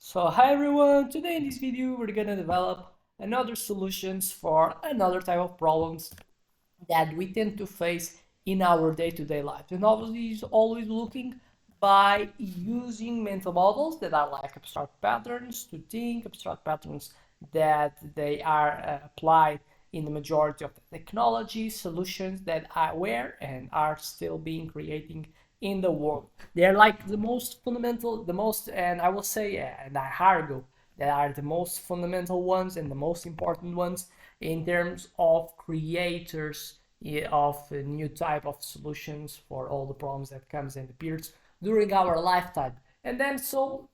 So hi everyone, today in this video we're gonna develop another solutions for another type of problems that we tend to face in our day-to-day life. And obviously is always looking by using mental models that are like abstract patterns to think, abstract patterns that they are applied in the majority of the technology solutions that are where and are still being creating in the world. They're like the most fundamental, the most, and I will say, and I argue that are the most fundamental ones and the most important ones in terms of creators of a new type of solutions for all the problems that comes and appears during our lifetime. And then so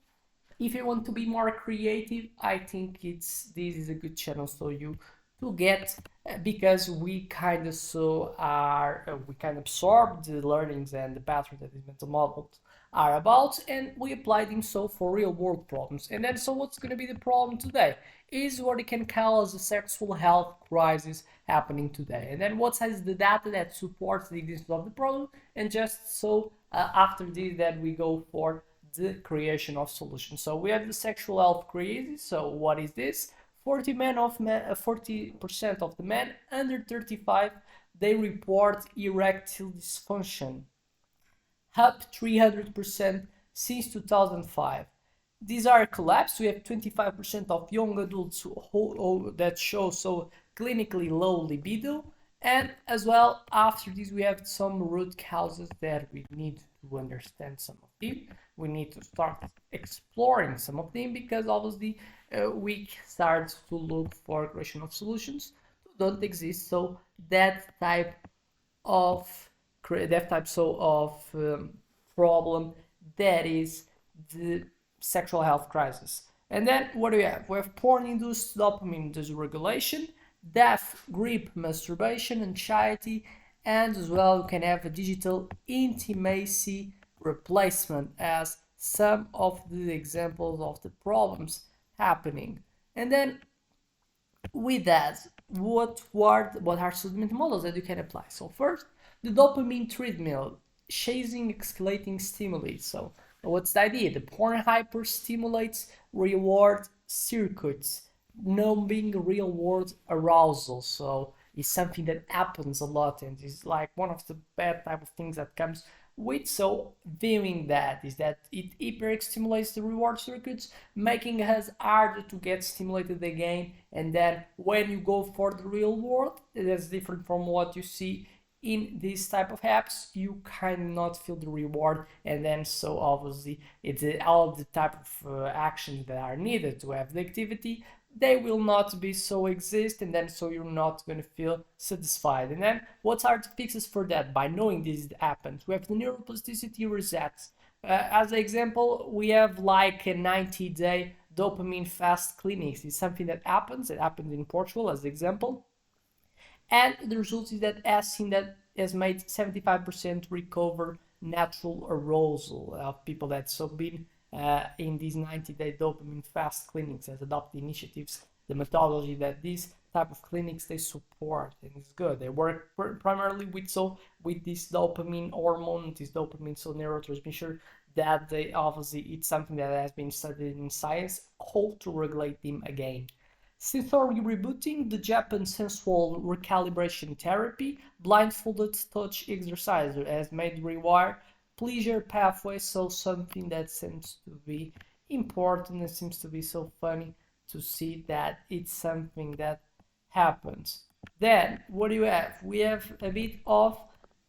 if you want to be more creative, I think this is a good channel so you to get because we kind of so are we can absorb the learnings and the patterns that these mental models are about, and we apply them so for real world problems. And then so what's going to be the problem today is what it can call as a sexual health crisis happening today. And then what has the data that supports the existence of the problem, and just so after this that we go for the creation of solutions. So we have the sexual health crisis. So what is this? 40% of the men under 35 they report erectile dysfunction, up 300% since 2005. These are collapsed. We have 25% of young adults that show so clinically low libido, and as well after this we have some root causes that we need to understand some of them. We need to start exploring some of them because obviously we start to look for creation of solutions don't exist. So that type of problem that is the sexual health crisis. And then what do we have? We have porn-induced dopamine dysregulation, death, grip, masturbation, anxiety, and as well you can have a digital intimacy replacement as some of the examples of the problems happening. And then with that, what are some models that you can apply? So first, the dopamine treadmill, chasing escalating stimuli. So what's the idea? The porn hyper stimulates reward circuits, numbing real world arousal. So it's something that happens a lot and is like one of the bad type of things that comes with so viewing that is that it hyper stimulates the reward circuits, making us harder to get stimulated again. And then when you go for the real world, that's different from what you see in this type of apps. You kind of not feel the reward, and then so obviously it's all the type of actions that are needed to have the activity, they will not be so exist, and then so you're not going to feel satisfied. And then what are the fixes for that? By knowing this happens, we have the neuroplasticity resets. As an example, we have like a 90-day dopamine fast clinics. It's something that happens. It happened in Portugal as an example, and the result is that as seen that has made 75% recover natural arousal of people that so been in these 90-day dopamine fast clinics as adopted initiatives, the methodology that these type of clinics they support, and it's good. They work primarily with this dopamine hormone, this dopamine so neurotransmitter that they obviously it's something that has been studied in science how to regulate them again. Sensory rebooting, the Japan sensual recalibration therapy, blindfolded touch exercise has made rewire pleasure pathway so something that seems to be important and seems to be so funny to see that it's something that happens. Then what do you have? We have a bit of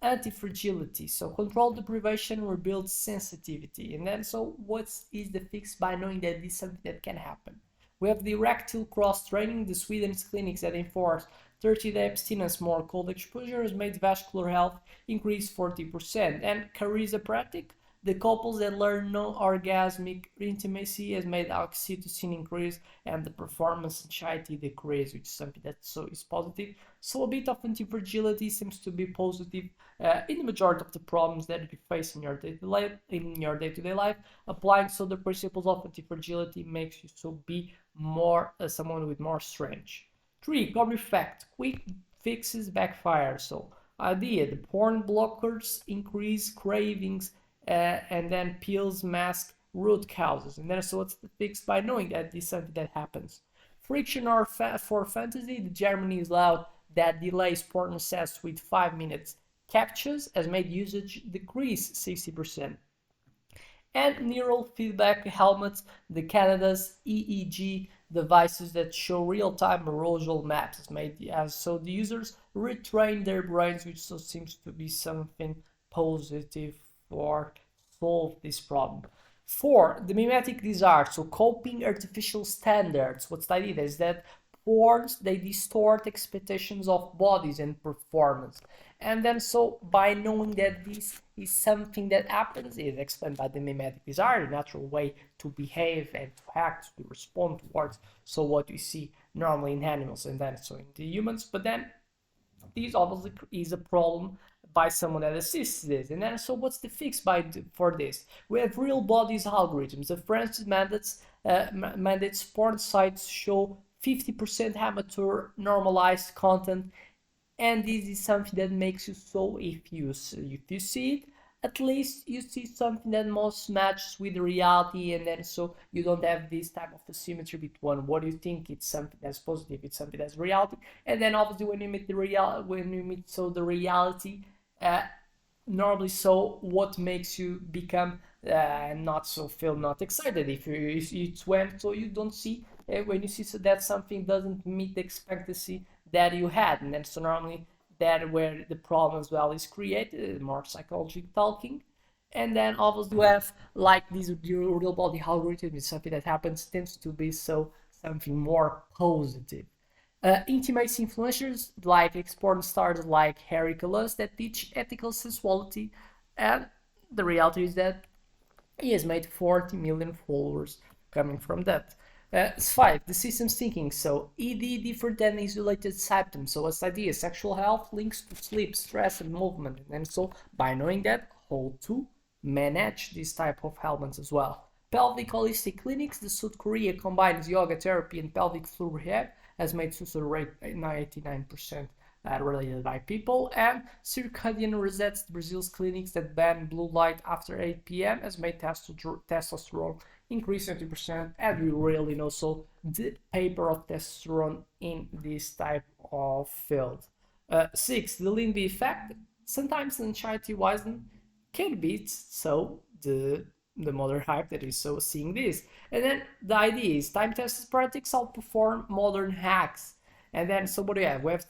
anti-fragility, so control deprivation rebuilds sensitivity. And then so what is the fix by knowing that this is something that can happen? We have the erectile cross training, the Sweden's clinics that enforce 30-day abstinence, more cold exposure has made vascular health increase 40%. And chiropractic, the couples that learn non-orgasmic intimacy has made oxytocin increase and the performance anxiety decrease, which is something that so is positive. So a bit of anti-fragility seems to be positive in the majority of the problems that you face in your day-to-day life. Applying so the principles of anti-fragility makes you so be more someone with more strength. 3. Cover effect. Quick fixes backfire. So idea, the porn blockers increase cravings and then pills mask root causes. And then so what's the fix? By knowing that this is something that happens. Friction or for fantasy, the Germany is allowed that delays porn access with 5 minutes captures has made usage decrease 60%. And neural feedback helmets, the Canada's EEG devices that show real-time arousal maps has made so the users retrain their brains, which so seems to be something positive for solve this problem. 4. The mimetic desire, so coping artificial standards. What's the idea is that porns, they distort expectations of bodies and performance. And then so by knowing that this is something that happens, is explained by the mimetic desire, the natural way to behave and to act, to respond towards so what we see normally in animals and then so in the humans. But then this obviously is a problem by someone that assists this. And then so what's the fix for this? We have real bodies algorithms. The French mandates porn sites show 50% amateur normalized content, and this is something that makes you so if you see it, at least you see something that most matches with reality, and then so you don't have this type of asymmetry between what you think it's something that's positive, it's something that's reality, and then obviously when you meet the reality, normally so what makes you become not so feel not excited if it's when so you don't see when you see so that something doesn't meet the expectancy that you had, and then so normally that where the problem as well is created, more psychological talking. And then obviously you have like these real body algorithm is something that happens tends to be so something more positive. Intimacy influencers like porn stars like Harry Kalas that teach ethical sensuality, and the reality is that he has made 40 million followers coming from that. 5. The systems thinking. So ED different than isolated symptoms. So as idea, sexual health links to sleep, stress, and movement. And so by knowing that, how to manage this type of elements as well. Pelvic holistic clinics. The South Korea combines yoga therapy and pelvic floor rehab, has made suicide rate 89% related by people. And circadian resets, Brazil's clinics that ban blue light after 8 p.m. has made testosterone increase 20%, and we really know so the paper of testosterone in this type of field. 6. The Lindy effect. Sometimes anxiety wisdom can beat so the modern hype that is so seeing this. And then the idea is time-tested practice outperform modern hacks. And then so what do we have? We have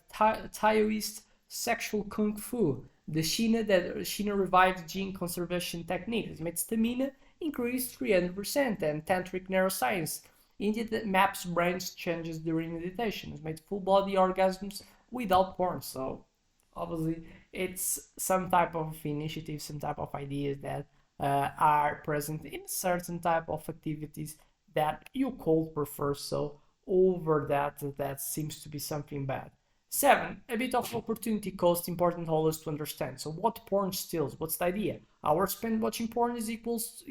Taoist sexual kung fu. The China revived gene conservation technique has made stamina increase 300%, and tantric neuroscience. India that maps brain's changes during meditation has made full body orgasms without porn. So obviously it's some type of initiative, some type of ideas that are present in certain type of activities that you could prefer so over that seems to be something bad. 7. A bit of opportunity cost important always to understand. So what porn steals? What's the idea? Our spend watching porn is equals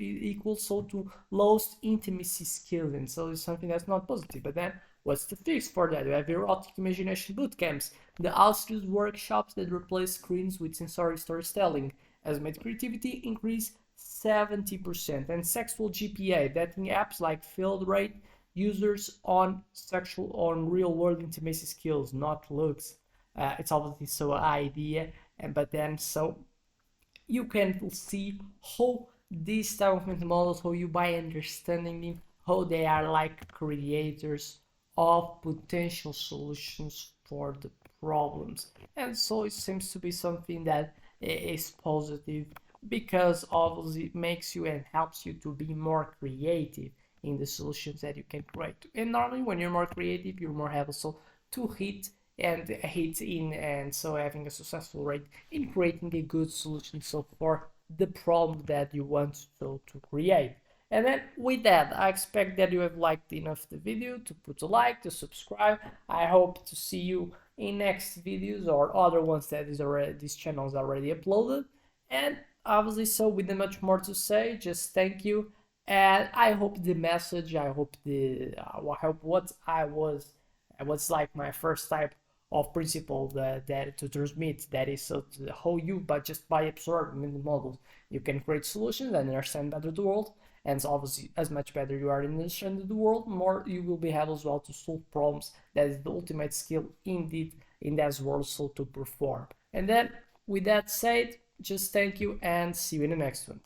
so to lost intimacy skills, and so it's something that's not positive. But then what's the fix for that? We have erotic imagination boot camps, the outskills workshops that replace screens with sensory storytelling has made creativity increase 70%, and sexual GPA, dating apps like field rate users on real world intimacy skills, not looks. It's obviously so idea, but then so you can see how these type of mental models, how you by understanding them, how they are like creators of potential solutions for the problems. And so it seems to be something that is positive because obviously it makes you and helps you to be more creative in the solutions that you can create. And normally when you're more creative, you're more able so to hit in, and so having a successful rate in creating a good solution so for the problem that you want to create. And then with that, I expect that you have liked enough the video to put a like, to subscribe. I hope to see you in next videos or other ones that this channel is already uploaded. And obviously, so with much more to say, just thank you. And I hope the message, I hope what I was like my first type of principle that to transmit, that is so to how you, but just by absorbing the models, you can create solutions and understand better the world. and obviously as much better you are in understanding the world, more you will be able as well to solve problems. That is the ultimate skill indeed in that world, so to perform. And then with that said, just thank you and see you in the next one.